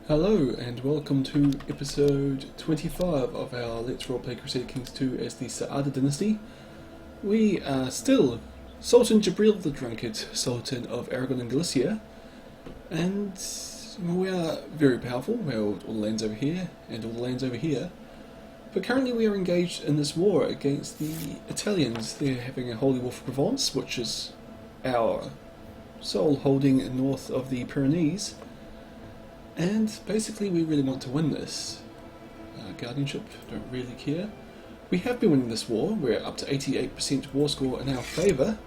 Hello and welcome to episode 25 of our Let's Roleplay Crusader Kings 2 as the Saadid Dynasty. We are still Sultan Jibril the Drunkard, Sultan of Aragon and Galicia, and we are very powerful. We hold all the lands over here and all the lands over here, but currently we are engaged in this war against the Italians. They're having a holy war for Provence, which is our sole holding north of the Pyrenees. And basically we really want to win this. Guardianship, don't really care. We have been winning this war, we're up to 88% war score in our favour,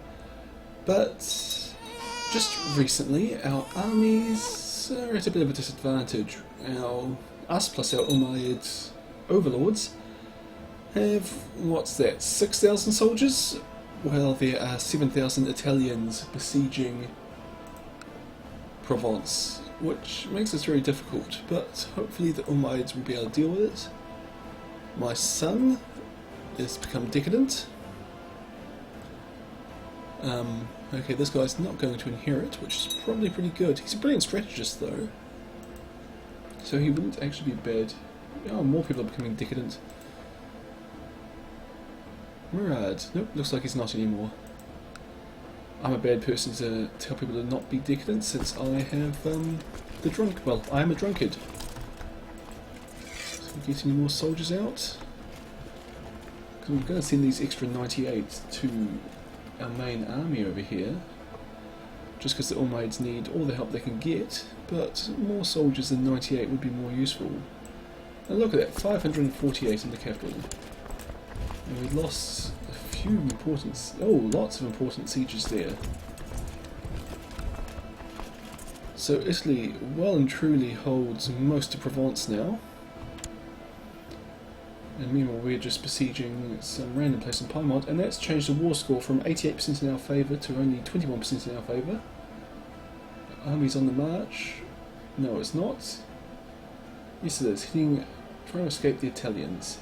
but just recently our armies are at a bit of a disadvantage. Us plus our Ummayad overlords have, what's that, 6,000 soldiers? Well, there are 7,000 Italians besieging Provence, which makes this very difficult, but hopefully the Ummayyads will be able to deal with it. My son has become decadent. Okay, this guy's not going to inherit, which is probably pretty good. He's a brilliant strategist though, so he wouldn't actually be bad. Oh, more people are becoming decadent. Murad, nope, looks like he's not anymore. I'm a bad person to tell people to not be decadent since I have the drunk. Well, I am a drunkard. So getting more soldiers out. Because I'm going to send these extra 98 to our main army over here. Just because the Ummayyads need all the help they can get, but more soldiers than 98 would be more useful. And look at that, 548 in the capital. And we lost few important, lots of important sieges there. So Italy well and truly holds most of Provence now, and meanwhile we're just besieging some random place in Piedmont, and that's changed the war score from 88% in our favour to only 21% in our favour. Armies on the march. No, it's not. Yes, it is. Trying to escape the Italians.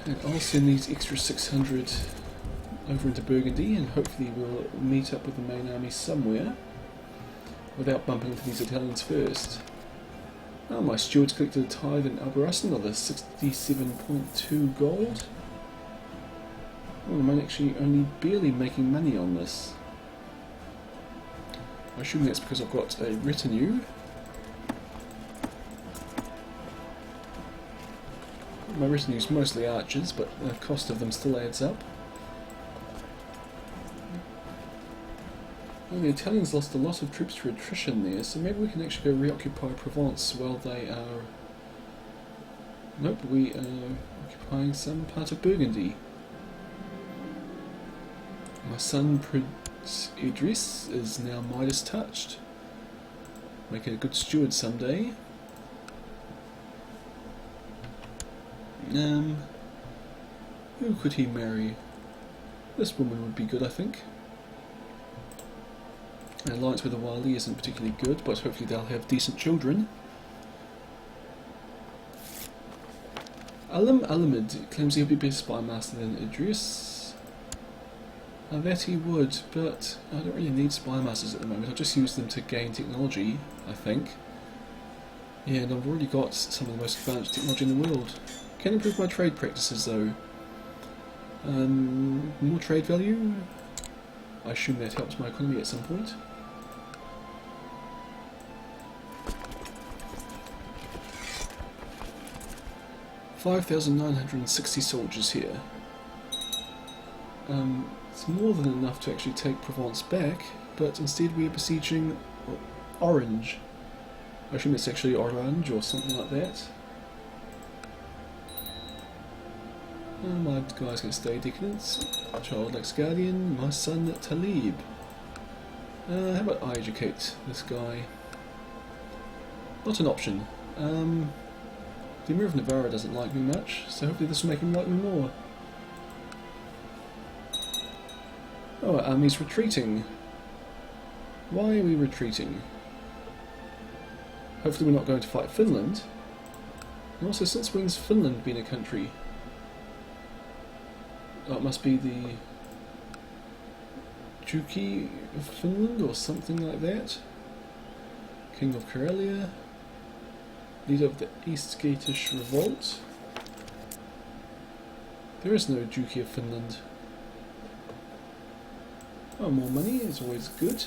And I'll send these extra 600 over into Burgundy, and hopefully we'll meet up with the main army somewhere without bumping into these Italians first. Oh, my stewards collected a tithe in Albarracin, another 67.2 gold. Oh, I'm actually only barely making money on this. I assume that's because I've got a retinue. My retinue is mostly archers, but the cost of them still adds up. Well, the Italians lost a lot of troops to attrition there, so maybe we can actually go reoccupy Provence while they are... Nope, we are occupying some part of Burgundy. My son Prince Idris is now Midas touched. Make it a good steward someday. Who could he marry? This woman would be good, I think. An alliance with a Wali isn't particularly good, but hopefully they'll have decent children. Alim Alamid claims he'll be a better spy master than Idris. That he would, but I don't really need spy masters at the moment. I'll just use them to gain technology, I think. Yeah, and I've already got some of the most advanced technology in the world. Can improve my trade practices though. More trade value? I assume that helps my economy at some point. $5,960 soldiers here. It's more than enough to actually take Provence back, but instead we are besieging Orange. I assume it's actually Orange or something like that. My guy's going to stay decadent. Child likes Guardian. My son Talib. How about I educate this guy? Not an option. The Emir of Navarra doesn't like me much, so hopefully this will make him like me more. Oh, our army's retreating. Why are we retreating? Hopefully we're not going to fight Finland. And also, since when's Finland been a country? Oh, it must be the Duchy of Finland or something like that. King of Karelia, leader of the Eastgatish Revolt. There is no Duchy of Finland. Oh, more money is always good.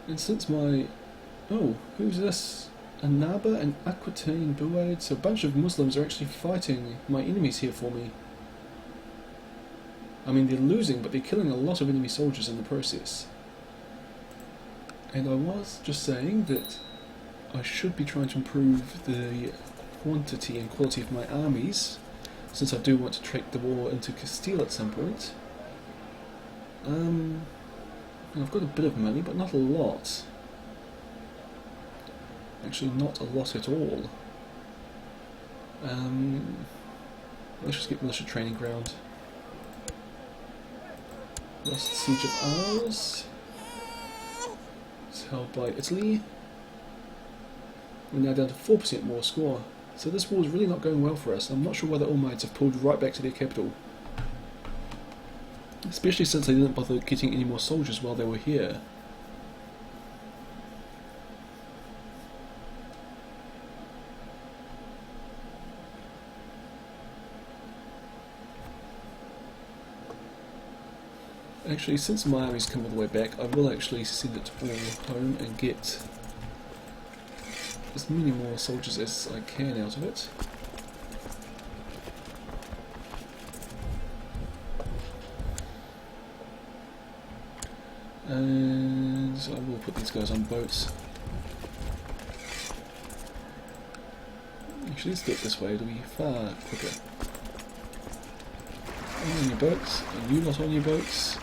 And since my... Oh, who's this? Annaba and Aquitaine Buaid. So a bunch of Muslims are actually fighting my enemies here for me. I mean, they're losing, but they're killing a lot of enemy soldiers in the process. And I was just saying that I should be trying to improve the quantity and quality of my armies, since I do want to take the war into Castile at some point. I've got a bit of money, but not a lot. Actually, not a lot at all. Let's just get militia training ground. Lost Siege of Arles. It's held by Italy. We're now down to 4% more score. So this war is really not going well for us. I'm not sure why the Ummayyads have pulled right back to their capital. Especially since they didn't bother getting any more soldiers while they were here. Actually, since my army's come all the way back, I will actually send it all home and get as many more soldiers as I can out of it. And I will put these guys on boats. Actually, let's do it this way, it'll be far quicker. On your boats, and you lot on your boats.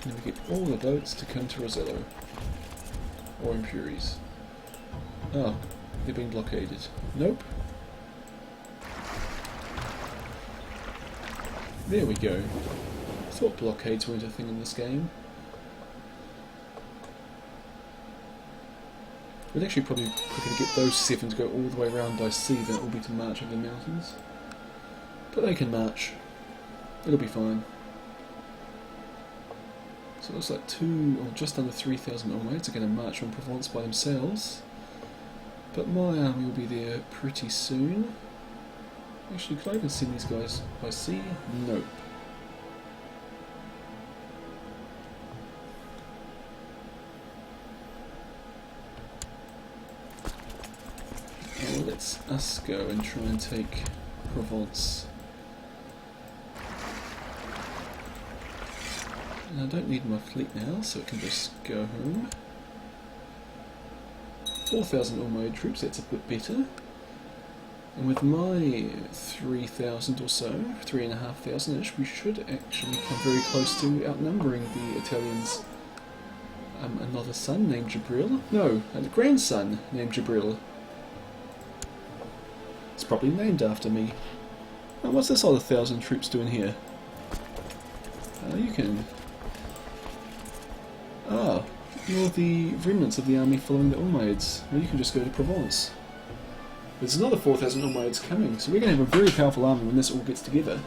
And we get all the boats to come to Rosello. Or Impuries. Oh, they're being blockaded. Nope. There we go. I thought blockades weren't a thing in this game. We'd actually probably quicker to get those 7 to go all the way around by sea than it will be to march over the mountains. But they can march. It'll be fine. So it looks like just under 3,000 Ummayyads are going to march on Provence by themselves. But my army will be there pretty soon. Actually, could I even send these guys by sea? Nope. Well, let's us go and try and take Provence. And I don't need my fleet now, so it can just go home. 4,000 Umayyad troops, that's a bit better. And with my 3,000 or so, 3,500-ish, we should actually come very close to outnumbering the Italians. Another son named Jibril? No, a grandson named Jibril. It's probably named after me. And what's this other 1,000 troops doing here? You can... Ah, you're the remnants of the army following the Ummayyads. Well, you can just go to Provence. There's another 4,000 Ummayyads coming, so we're going to have a very powerful army when this all gets together.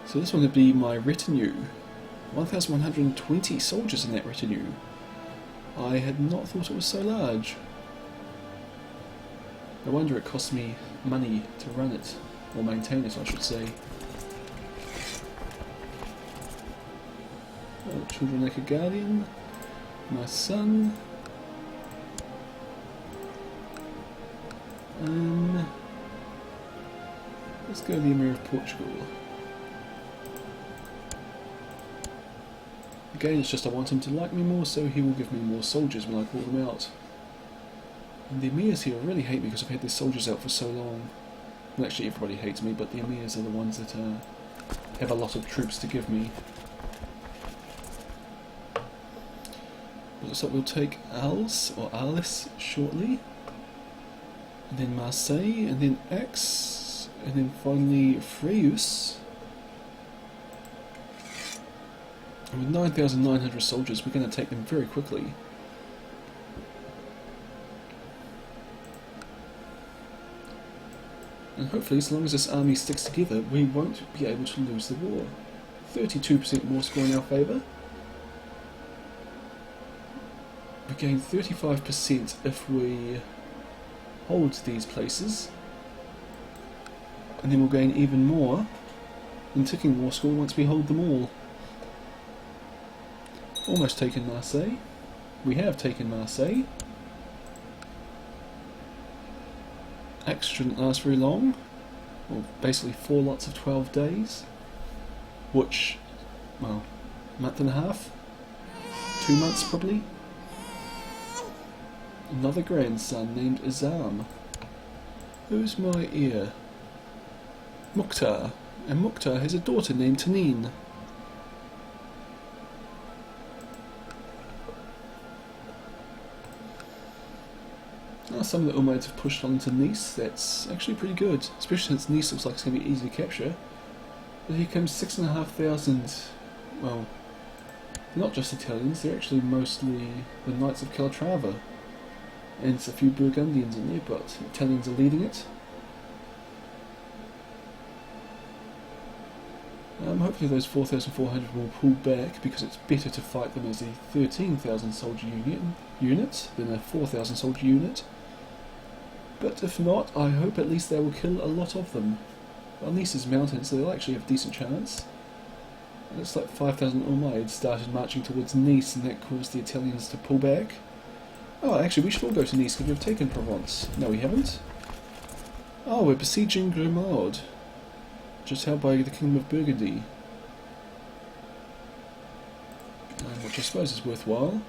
So this one would be my retinue. 1,120 soldiers in that retinue. I had not thought it was so large. No wonder it cost me money to run it, or maintain it I should say. Oh, children like a guardian. My son. Let's go to the Emir of Portugal. Again, it's just I want him to like me more, so he will give me more soldiers when I call them out. And the Emirs here really hate me because I've had their soldiers out for so long. Well, actually everybody hates me, but the Emirs are the ones that have a lot of troops to give me. It looks like we'll take Arles, or Arles, shortly. And then Marseille, and then Aix, and then finally Fréjus. And with 9,900 soldiers, we're going to take them very quickly. And hopefully, as long as this army sticks together, we won't be able to lose the war. 32% more score in our favour. We gain 35% if we hold these places, and then we'll gain even more in ticking war score once we hold them all. Almost taken Marseille. We have taken Marseille. Axe shouldn't last very long. Well, basically 4 lots of 12 days, which, well, month and a half, 2 months probably. Another grandson named Azam. Who's my heir? Mukhtar. And Mukhtar has a daughter named Tanin. Some of the Ummayyads have pushed on to Nice. That's actually pretty good, especially since Nice looks like it's going to be easy to capture. But here comes 6,500, well, not just Italians, they're actually mostly the Knights of Calatrava. And it's a few Burgundians in there, but Italians are leading it. Hopefully those 4,400 will pull back, because it's better to fight them as a 13,000 soldier unit than a 4,000 soldier unit. But if not, I hope at least they will kill a lot of them. Well, Nice is mountains, so they'll actually have a decent chance. It looks like 5,000 Ummayyads started marching towards Nice, and that caused the Italians to pull back. Oh, actually, we should all go to Nice because we've taken Provence. No, we haven't. Oh, we're besieging Grimaud, just held by the Kingdom of Burgundy. Which I suppose is worthwhile.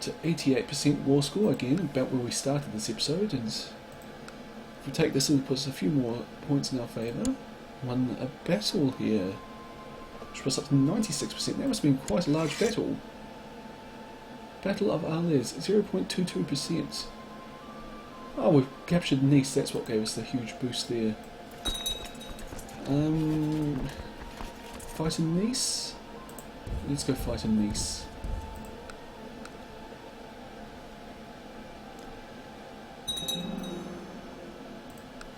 To 88% war score, again, about where we started this episode, and if we take this, it'll put us a few more points in our favour. Won a battle here, which was up to 96%. That must have been quite a large battle. Battle of Arles, 0.22%. Oh, we've captured Nice, that's what gave us the huge boost there. Fight in Nice? Let's go fight in Nice.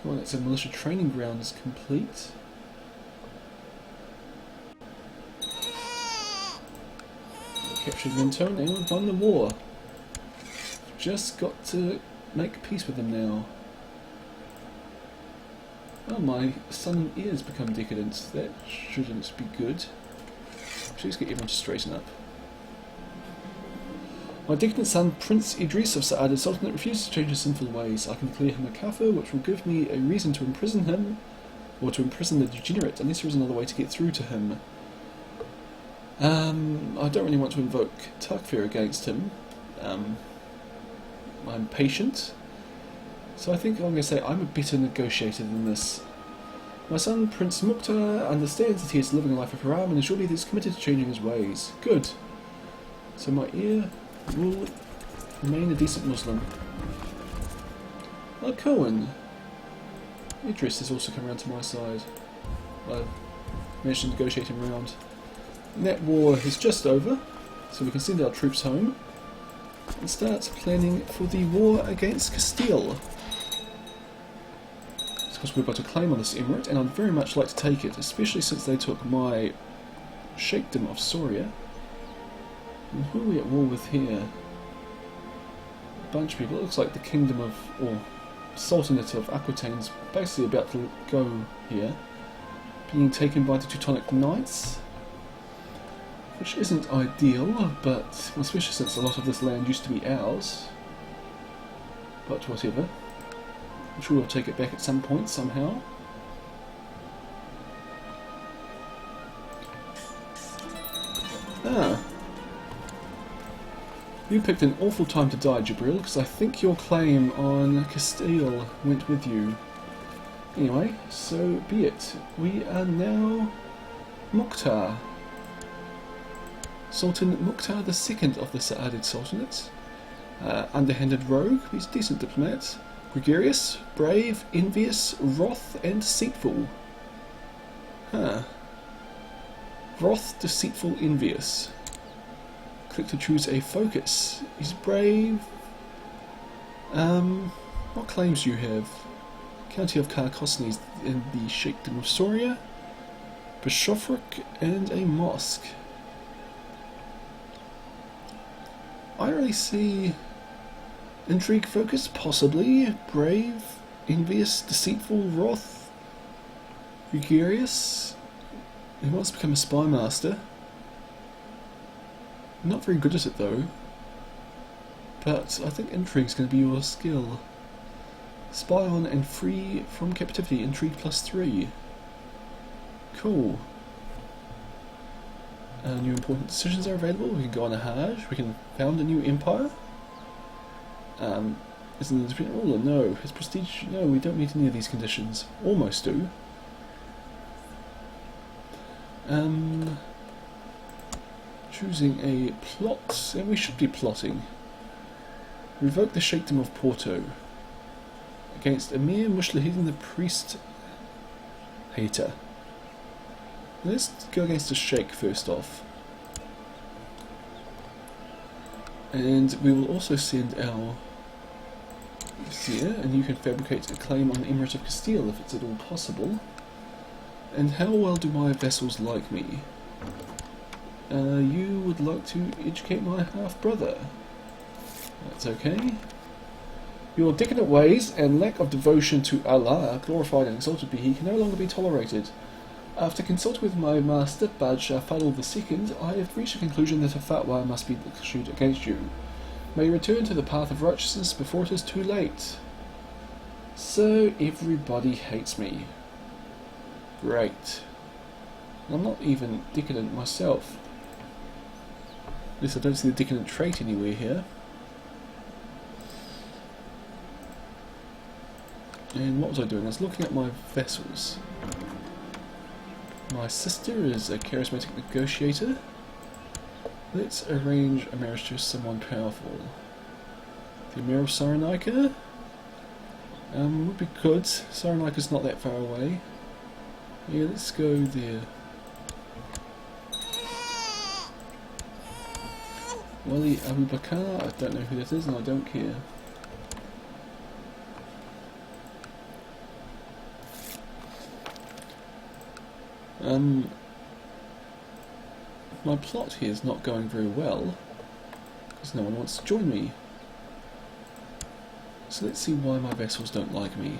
Well, that's a militia training ground is complete. Captured Mentone and we've won the war. Just got to make peace with them now. Oh, my son and heir has become decadent. That shouldn't be good. Actually, let's get everyone to straighten up. My decadent son, Prince Idris of Saadid Sultanate, refuses to change his sinful ways. I can declare him a kafir, which will give me a reason to imprison him, or to imprison the degenerate, unless there is another way to get through to him. I don't really want to invoke takfir against him. I'm patient. So I think I'm going to say I'm a better negotiator than this. My son, Prince Mukhtar, understands that he is living a life of haram and is surely is committed to changing his ways. Good. So my heir will remain a decent Muslim. Cohen. Idris has also come around to my side. I managed to negotiate him around. And that war is just over, so we can send our troops home and start planning for the war against Castile. Because we've got a claim on this emirate, and I'd very much like to take it, especially since they took my Sheikhdom of Soria. And who are we at war with here? A bunch of people. It looks like the Kingdom of, or Sultanate of Aquitaine's basically about to go here, being taken by the Teutonic Knights, which isn't ideal, but especially since a lot of this land used to be ours. But whatever. I'm sure we'll take it back at some point, somehow. Ah. You picked an awful time to die, Jibril, because I think your claim on Castile went with you. Anyway, so be it. We are now Mukhtar. Sultan Mukhtar II of the Saadid Sultanate. Underhanded rogue, he's a decent diplomat. Gregarious, brave, envious, wroth, and deceitful. Huh. Wroth, deceitful, envious. Click to choose a focus. He's brave. What claims do you have? County of Carcassonne in the Sheikhdom of Soria. Bishopric and a mosque. I don't really see intrigue focused, possibly. Brave, envious, deceitful, wrath, gregarious. He wants to become a spy master. Not very good at it though. But I think intrigue's going to be your skill. Spy on and free from captivity, intrigue +3. Cool. New important decisions are available. We can go on a Hajj. We can found a new empire. Is an independent ruler? No. His prestige? No, we don't meet any of these conditions. Almost do. Choosing a plot, and we should be plotting. Revoke the Sheikhdom of Porto against Emir Mushlahidin the priest hater. Let's go against the Sheikh first off. And we will also send our vizier, and you can fabricate a claim on the Emirate of Castile if it's at all possible. And how well do my vassals like me? You would like to educate my half-brother. That's okay. Your decadent ways and lack of devotion to Allah, glorified and exalted be He, can no longer be tolerated. After consulting with my master, Badshah Fadl II, I have reached the conclusion that a fatwa must be issued against you. May you return to the path of righteousness before it is too late. So everybody hates me. Great. I'm not even decadent myself. At least I don't see the decadent trait anywhere here. And what was I doing? I was looking at my vessels. My sister is a charismatic negotiator. Let's arrange a marriage to someone powerful. The Emir of Cyrenaica would be good. Cyrenaica's not that far away. Yeah, let's go there. Wali Abu Bakr, I don't know who that is and I don't care. My plot here is not going very well because no one wants to join me. So let's see why my vessels don't like me.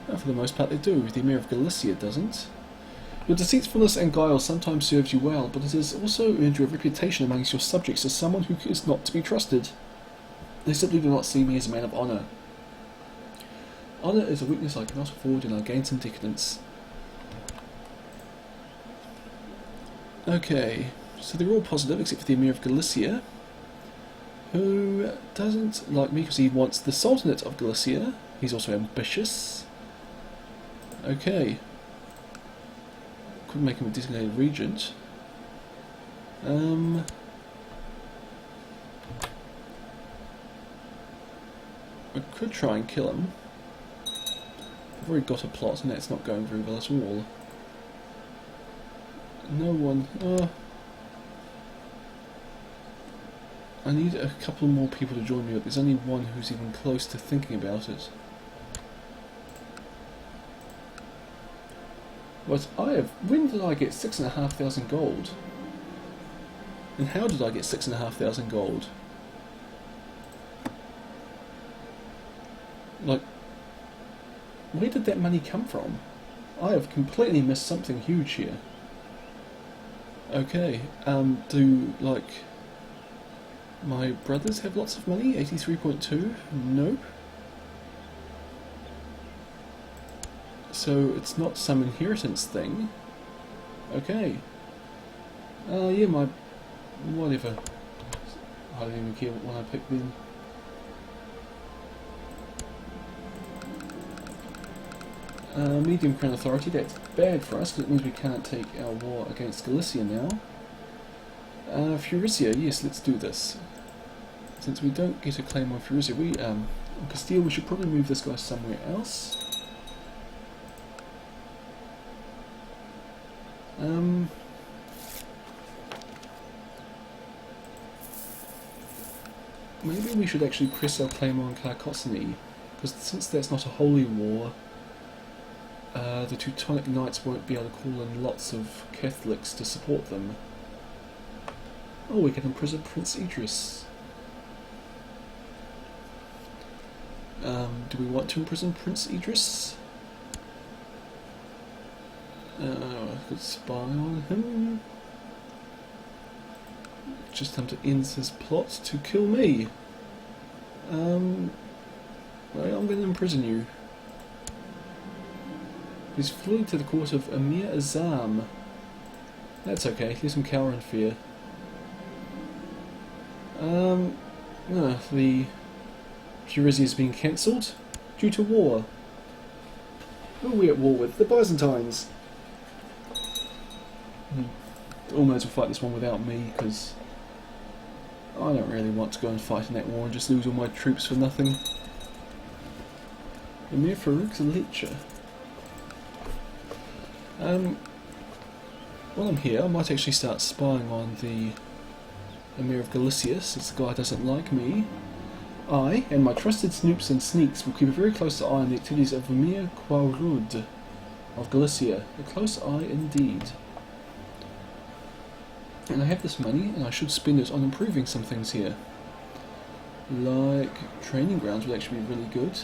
For the most part they do. The Emir of Galicia doesn't. Your deceitfulness and guile sometimes serves you well, but it has also earned you a reputation amongst your subjects as someone who is not to be trusted. They simply do not see me as a man of honour. Honour is a weakness I cannot afford, and I gain some decadence. Okay, so they're all positive except for the Emir of Galicia, who doesn't like me because he wants the Sultanate of Galicia. He's also ambitious. Okay. Couldn't make him a designated regent. I could try and kill him. I've already got a plot and that's not going very well at all. No one... I need a couple more people to join me, but there's only one who's even close to thinking about it. But when did I get 6,500 gold? And how did I get 6,500 gold? Like, where did that money come from? I have completely missed something huge here. Okay, do, like, my brothers have lots of money? 83.2? Nope. So it's not some inheritance thing. Okay. Yeah, my... whatever. I don't even care what one I pick then. Medium Crown Authority, that's bad for us because it means we can't take our war against Galicia now. Furisia, yes, let's do this. Since we don't get a claim on Furisia, on Castile, we should probably move this guy somewhere else. Maybe we should actually press our claim on Carcossini, because since that's not a holy war, the Teutonic Knights won't be able to call in lots of Catholics to support them. Oh, we can imprison Prince Idris. Do we want to imprison Prince Idris? I could spy on him. Just time to end his plot to kill me. Well, I'm going to imprison you. He's fleeing to the court of Emir Azam. That's okay, leave him cower in fear. The Curacy is being cancelled due to war. Who are we at war with? The Byzantines. Almost will fight this one without me, because I don't really want to go and fight in that war and just lose all my troops for nothing. Emir Farouk's a lecher. While I'm here, I might actually start spying on the Emir of Galicia, since the guy doesn't like me. I and my trusted snoops and sneaks will keep a very close eye on the activities of Emir Quaurud of Galicia. A close eye indeed. And I have this money, and I should spend it on improving some things here. Like training grounds would actually be really good.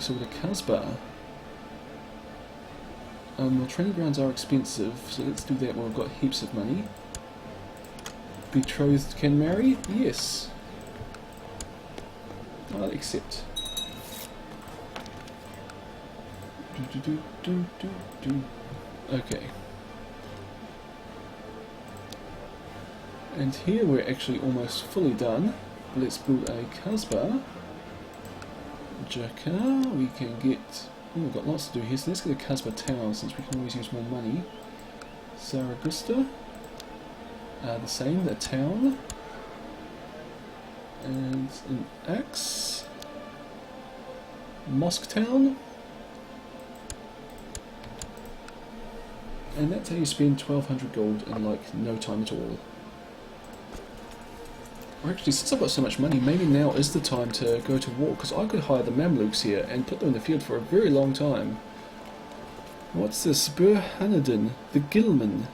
So with a Kasbah. Well, training grounds are expensive, so let's do that while we've got heaps of money. Betrothed can marry? Yes. I'll accept. Okay. And here we're actually almost fully done. Let's build a Kasbah. Jakar, we can get... Oh, we've got lots to do here, so let's get a Kasbah town since we can always use more money. Zaragoza, the same, the town. And an axe. Mosque town. And that's how you spend 1200 gold in like no time at all. Or actually, since I've got so much money, maybe now is the time to go to war, because I could hire the Mamluks here and put them in the field for a very long time. What's this? Burhanuddin, the Ghillmen.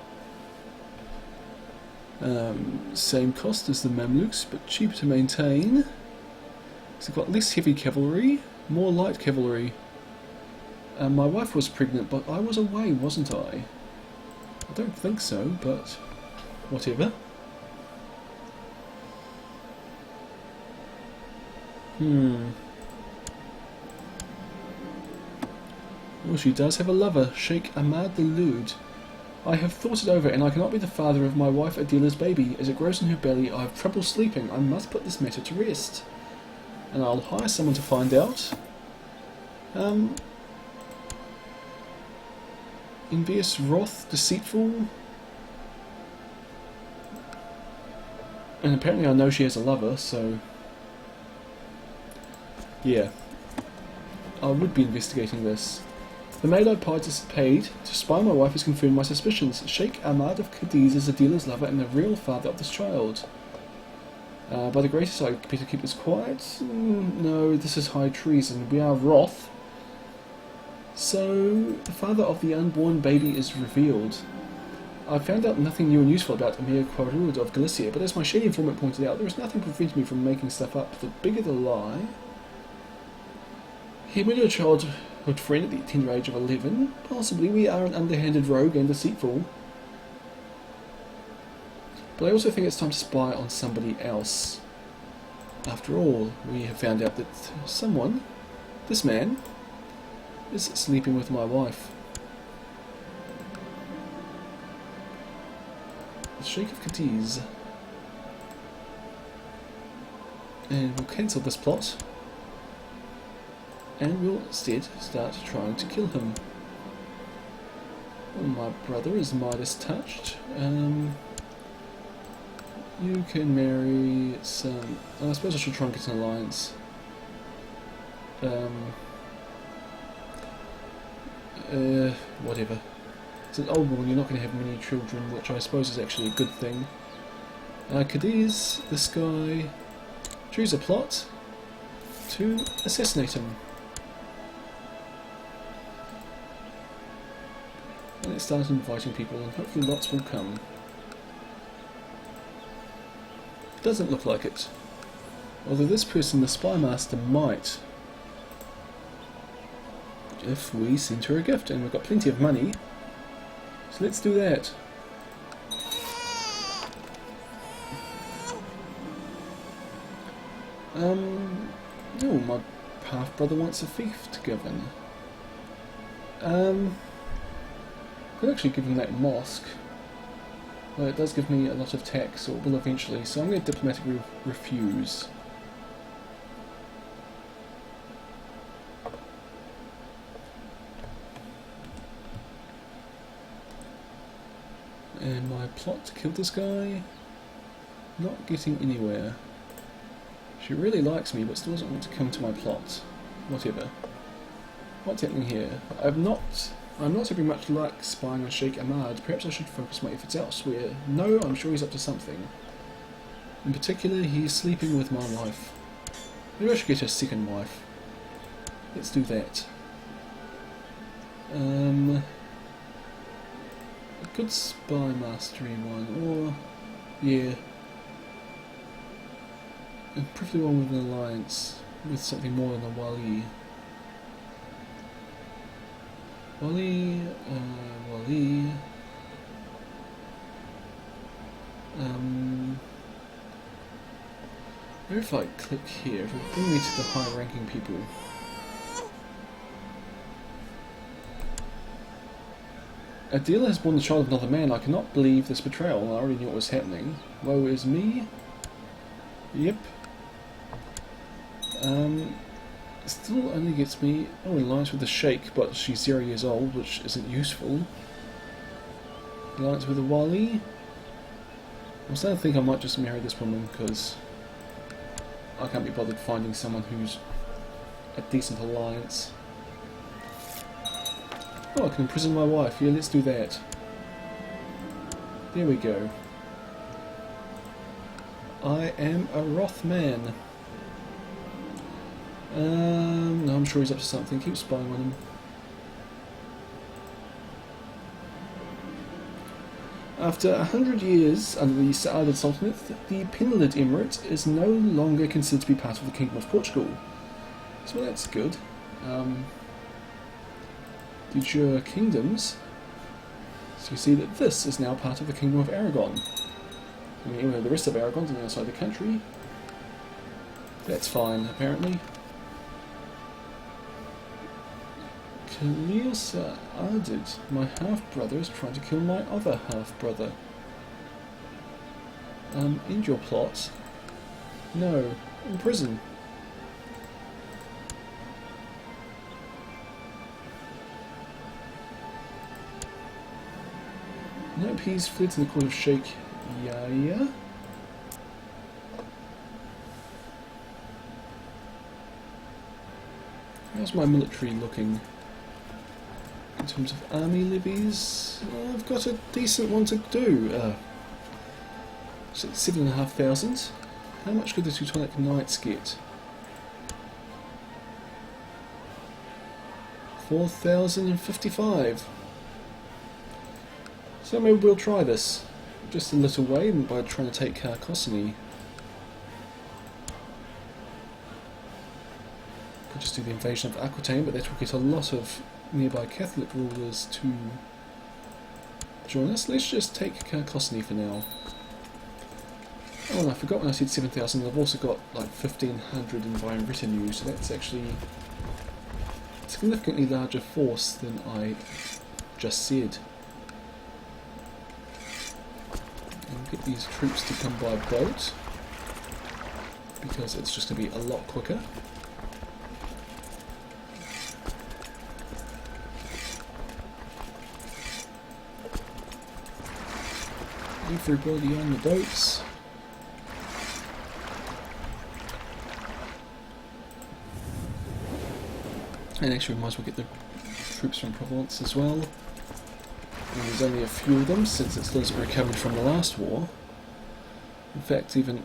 Same cost as the Mamluks, but cheaper to maintain. So they've got less heavy cavalry, more light cavalry. My wife was pregnant, but I was away, wasn't I? I don't think so, but whatever. Well, she does have a lover, Sheikh Ahmad the Lewd. I have thought it over, and I cannot be the father of my wife Adila's baby. As it grows in her belly, I have trouble sleeping. I must put this matter to rest. And I'll hire someone to find out. Envious, wrath, deceitful. And apparently I know she has a lover, so... yeah. I would be investigating this. The maid I paid to spy on my wife has confirmed my suspicions. Sheikh Ahmad of Cadiz is Adila's lover and the real father of this child. By the greatest, I better keep this quiet. No, this is high treason. We are wrath. So, the father of the unborn baby is revealed. I found out nothing new and useful about Emir Quaurud of Galicia, but as my shady informant pointed out, there is nothing preventing me from making stuff up. The bigger the lie... He made a childhood friend at the tender age of 11. Possibly we are an underhanded rogue and deceitful. But I also think it's time to spy on somebody else. After all, we have found out that someone, this man, is sleeping with my wife. The Sheikh of Cadiz. And we'll cancel this plot. And we'll instead start trying to kill him. Well, my brother is Midas touched. You can marry some... I suppose I should try and get an alliance. Whatever. It's an old woman, you're not going to have many children, which I suppose is actually a good thing. Cadiz, this guy... choose a plot to assassinate him. And it started inviting people, and hopefully lots will come. Doesn't look like it. Although this person, the spy master, might, if we send her a gift, and we've got plenty of money, so let's do that. Oh, my half-brother wants a fief given. Could actually give him that mosque. Well, it does give me a lot of tax, or it will eventually, so I'm going to diplomatically refuse. And my plot to kill this guy, not getting anywhere. She really likes me, but still doesn't want to come to my plot. Whatever. What's happening here? I'm not having much luck spying on Sheikh Ummayad. Perhaps I should focus my efforts elsewhere. No, I'm sure he's up to something. In particular, he's sleeping with my wife. Maybe I should get a second wife. Let's do that. A good spy mastery one, or yeah. And preferably one with an alliance with something more than a wali. Wali. Maybe if I click here, it will bring me to the higher ranking people. A dealer has borne the child of another man. I cannot believe this betrayal. I already knew what was happening. Woe is me. Yep. Still only gets me in alliance with the Sheikh, but she's 0 years old, which isn't useful. Alliance with the Wali. I'm starting to think I might just marry this woman because I can't be bothered finding someone who's a decent alliance. Oh, I can imprison my wife. Yeah, let's do that. There we go. I am a wrath man. No, I'm sure he's up to something. Keep spying on him. After 100 years under the Saadid Sultanate, the Penelid Emirate is no longer considered to be part of the Kingdom of Portugal. So that's good. De jure kingdoms. So you see that this is now part of the Kingdom of Aragon. I mean, even though the rest of Aragon's on the outside of the country, that's fine, apparently. Saadid, my half-brother, is trying to kill my other half-brother. End your plot. No, in prison. Nope, he's fled to the court of Sheikh Yahya. How's my military looking? In terms of army levies, I've got a decent one to do. 7,500. How much could the Teutonic Knights get? 4,055. So maybe we'll try this. Just a little way by trying to take Castillians. Could just do the invasion of Aquitaine, but that will get a lot of nearby Catholic rulers to join us. Let's just take Castillians for now. Oh, and I forgot when I said 7,000, I've also got like 1,500 in my retinue, so that's actually a significantly larger force than I just said. And get these troops to come by boat, because it's just going to be a lot quicker. Everybody on the boats. And actually we might as well get the troops from Provence as well. And there's only a few of them since it still hasn't recovered from the last war. In fact, even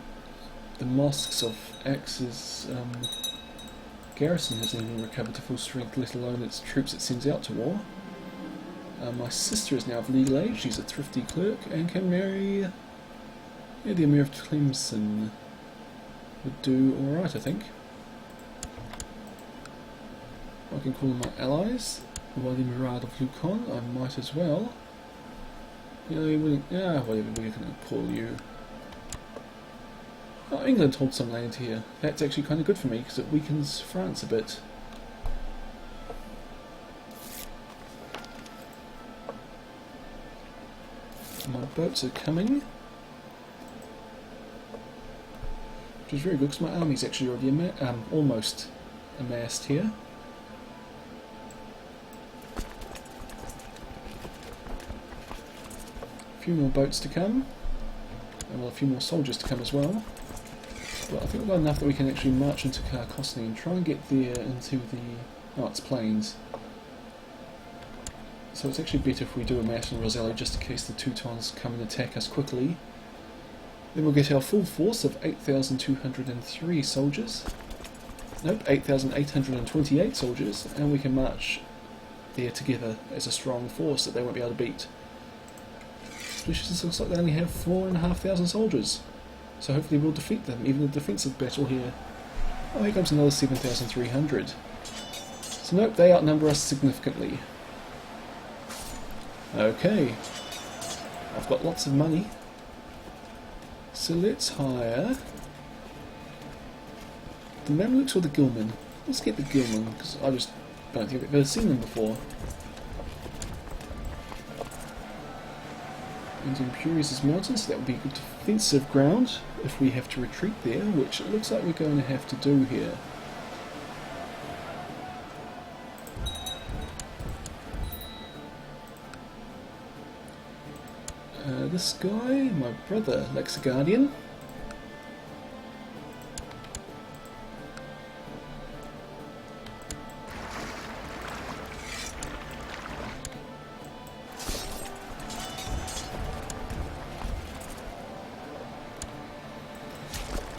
the mosques of Axe's garrison hasn't even recovered to full strength, let alone its troops it sends out to war. My sister is now of legal age. She's a thrifty clerk and can marry the Emir of Tlemcen. Would do alright, I think. I can call them my allies. While the Murad of Lucon, I might as well. Whatever we can call you. Oh, England holds some land here. That's actually kind of good for me because it weakens France a bit. My boats are coming. Which is very good because my army's actually already almost amassed here. A few more boats to come, and a few more soldiers to come as well. But I think we've got enough that we can actually march into Carcossini and try and get there into the... oh, it's plains. So it's actually better if we do a mass in Rosello just in case the Teutons come and attack us quickly. Then we'll get our full force of 8,203 soldiers. Nope, 8,828 soldiers, and we can march there together as a strong force that they won't be able to beat. Especially since it looks like they only have 4,500 soldiers. So hopefully we'll defeat them, even in a defensive battle here. Oh, here comes another 7,300. So nope, they outnumber us significantly. Okay. I've got lots of money. So let's hire the Mamluks or the Ghillmen. Let's get the Ghillmen, because I just don't think I've ever seen them before. And Imperius' mountains, so that would be good defensive ground if we have to retreat there, which it looks like we're going to have to do here. This guy, my brother, Lexigardian.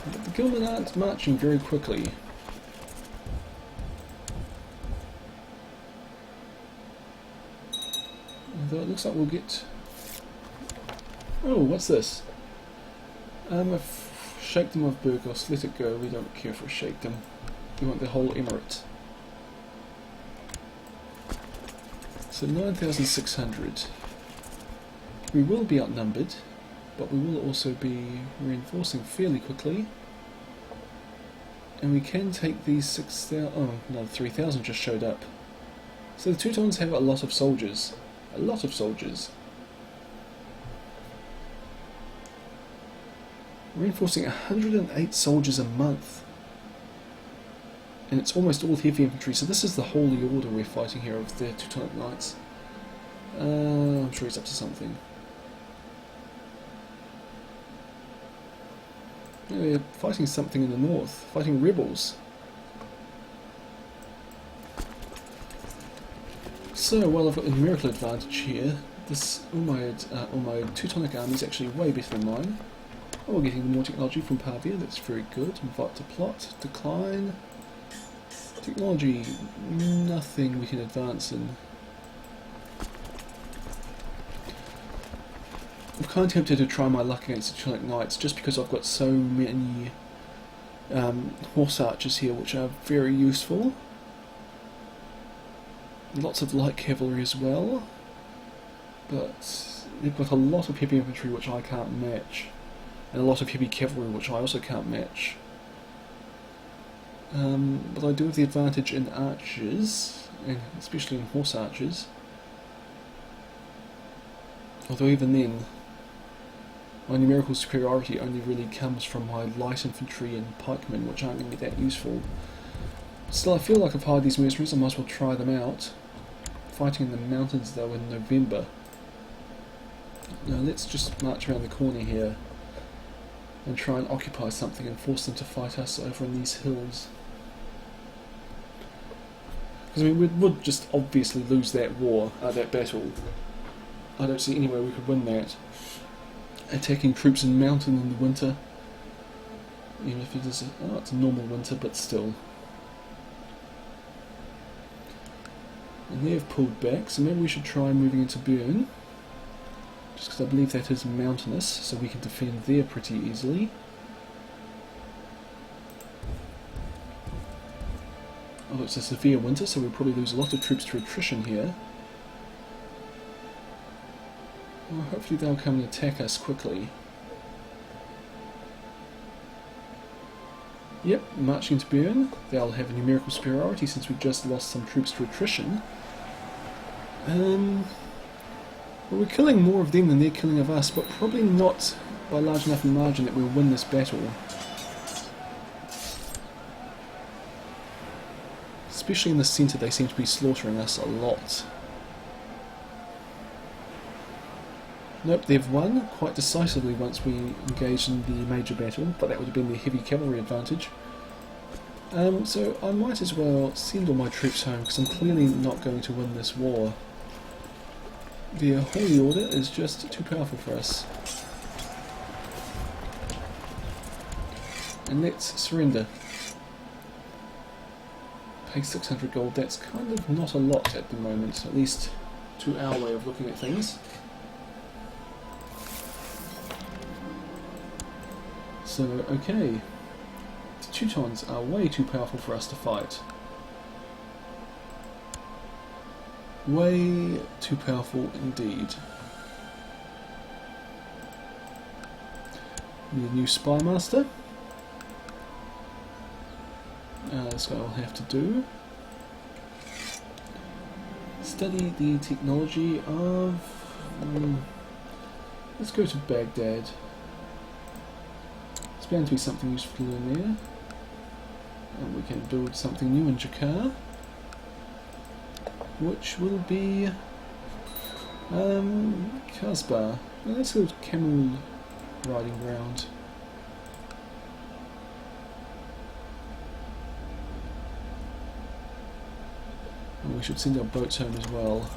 But the Ghillmen aren't marching very quickly. Although it looks like we'll get... oh, what's this? A Sheikhdom of Burgos. Let it go. We don't care for a Sheikhdom. We want the whole emirate. So 9,600. We will be outnumbered, but we will also be reinforcing fairly quickly. And we can take these 6,000... oh, another 3,000 just showed up. So the Teutons have a lot of soldiers. A lot of soldiers. Reinforcing 108 soldiers a month. And it's almost all heavy infantry, so this is the holy order we're fighting here of the Teutonic Knights. I'm sure he's up to something. Yeah, we're fighting something in the north, fighting rebels. So, while I've got the numerical advantage here, this Ummayad Teutonic army is actually way better than mine. Oh, we're getting more technology from Pavia, that's very good. Invite to plot, decline. Technology, nothing we can advance in. I'm kind of tempted to try my luck against the Teutonic Knights just because I've got so many horse archers here which are very useful. Lots of light cavalry as well, but they've got a lot of heavy infantry which I can't match. And a lot of heavy cavalry which I also can't match. But I do have the advantage in archers, and especially in horse archers. Although even then, my numerical superiority only really comes from my light infantry and pikemen, which aren't going to be that useful. Still, I feel like I've hired these mercenaries, I might as well try them out. Fighting in the mountains though in November. Now let's just march around the corner here and try and occupy something and force them to fight us over in these hills. Because I mean, we would just obviously lose that war, that battle. I don't see any way we could win that. Attacking troops in mountain in the winter, even if it is it's a normal winter, but still. And they've pulled back, so maybe we should try moving into Bern. Just because I believe that is mountainous, so we can defend there pretty easily. Oh, it's a severe winter, so we'll probably lose a lot of troops to attrition here. Well, hopefully they'll come and attack us quickly. Yep, marching into Bern. They'll have a numerical superiority since we've just lost some troops to attrition. Well, we're killing more of them than they're killing of us, but probably not by large enough margin that we'll win this battle. Especially in the centre, they seem to be slaughtering us a lot. Nope, they've won quite decisively once we engaged in the major battle, but that would have been the heavy cavalry advantage. So I might as well send all my troops home, because I'm clearly not going to win this war. The Holy Order is just too powerful for us. And let's surrender. Pay 600 gold, that's kind of not a lot at the moment, at least to our way of looking at things. So, okay. The Teutons are way too powerful for us to fight. Way too powerful indeed. Need a new spy master. This guy will have to do. Study the technology of... let's go to Baghdad. There's bound to be something useful in there. And we can build something new in Jakar, which will be Kasbah. Well, that's called camel riding ground. And we should send our boats home as well.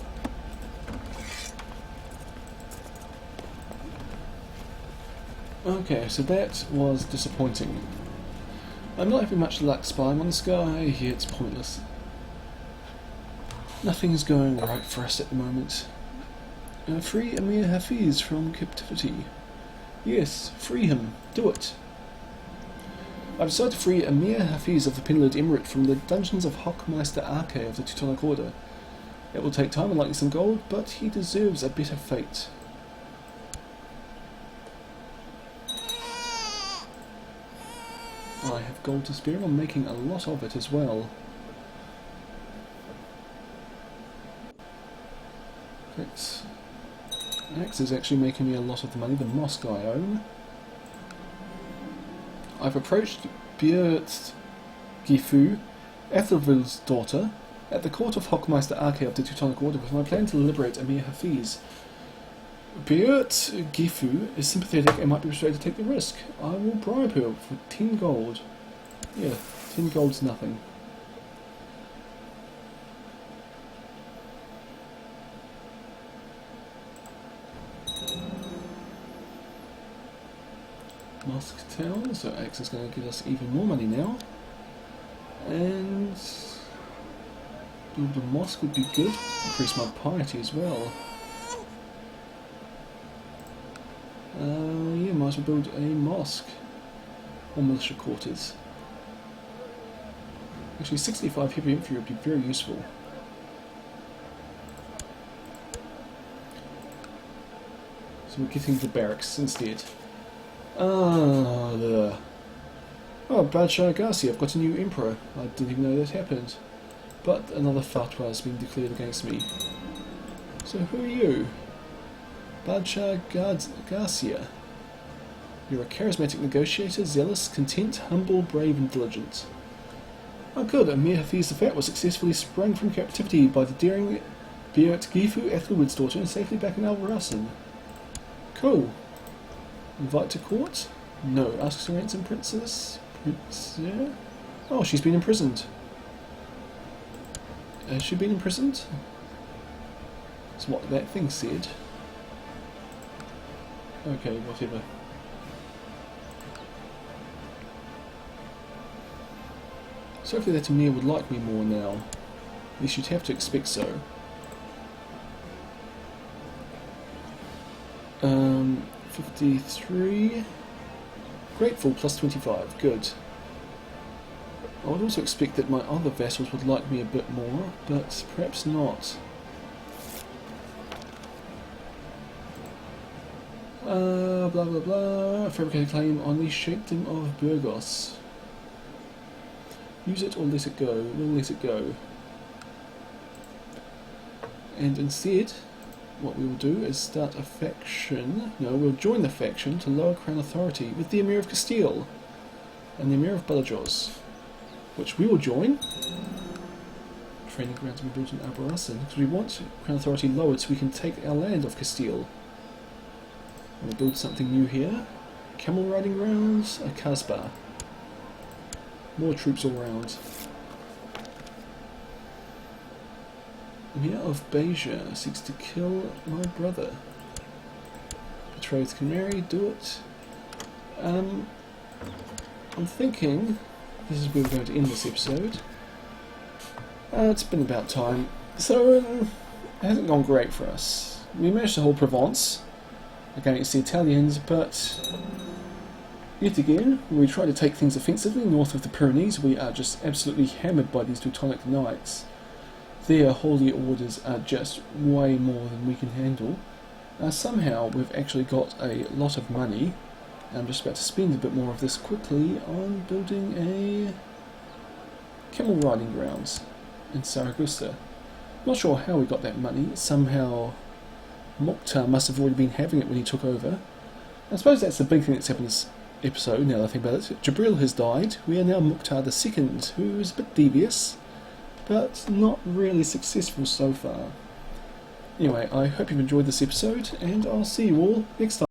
Okay, so that was disappointing. I'm not having much luck spying on the sky. Here it's pointless. Nothing's going right for us at the moment. Free Emir Hafiz from captivity. Yes, free him. Do it. I've decided to free Emir Hafiz of the Penalid Emirate from the dungeons of Hochmeister Arche of the Teutonic Order. It will take time and likely some gold, but he deserves a better fate. I have gold to spare, I'm making a lot of it as well. Axe is actually making me a lot of the money, the mosque I own. I've approached Beert Gifu, Ethelwild's daughter, at the court of Hochmeister Arche of the Teutonic Order with my plan to liberate Emir Hafiz. Beert Gifu is sympathetic and might be persuaded to take the risk. I will bribe her for 10 gold. Yeah, 10 gold's nothing. Mosque Town, so Axe is going to give us even more money now. And build a mosque would be good. Increase my piety as well. Yeah, might as well build a mosque. Or militia quarters. Actually, 65 heavy infantry would be very useful. So we're getting the barracks instead. Oh, Badshah Agassi, I've got a new emperor. I didn't even know that happened. But another fatwa has been declared against me. So who are you? Badshah Agassi. You're a charismatic negotiator, zealous, content, humble, brave and diligent. Oh good, Emir Hafiz the Fat was successfully sprung from captivity by the daring Beert Gifu, Ethelwild's daughter, and safely back in Al-Rasan. Cool. Invite to court? No. Ask to ransom princess? Yeah? Oh, she's been imprisoned. Has she been imprisoned? That's what that thing said. Okay, whatever. So hopefully that Emir would like me more now. At least you'd have to expect so. 53. Grateful, plus 25. Good. I would also expect that my other vassals would like me a bit more, but perhaps not. Blah blah blah. Fabricate a claim on the Sheikhdom of Burgos. Use it or let it go. We'll let it go. And instead, what we will do is start a faction. No, we'll join the faction to lower crown authority with the Emir of Castile and the Emir of Badajoz, which we will join. Training grounds will be built in Albarracin because we want crown authority lowered so we can take our land off Castile. And we'll build something new here. Camel riding grounds, a Casbah. More troops all round. Emir of Beja seeks to kill my brother. Betrothed can marry, do it. I'm thinking this is where we're going to end this episode. It's been about time. So, it hasn't gone great for us. We managed to hold Provence against the Italians, but yet again, when we try to take things offensively north of the Pyrenees, we are just absolutely hammered by these Teutonic knights. Their holy orders are just way more than we can handle. Somehow we've actually got a lot of money. I'm just about to spend a bit more of this quickly on building a camel riding grounds in Saragossa. Not sure how we got that money. Somehow Mukhtar must have already been having it when he took over. I suppose that's the big thing that's happened this episode, now that I think about it. Jibril has died. We are now Mukhtar II, who is a bit devious, but not really successful so far. Anyway, I hope you've enjoyed this episode, and I'll see you all next time.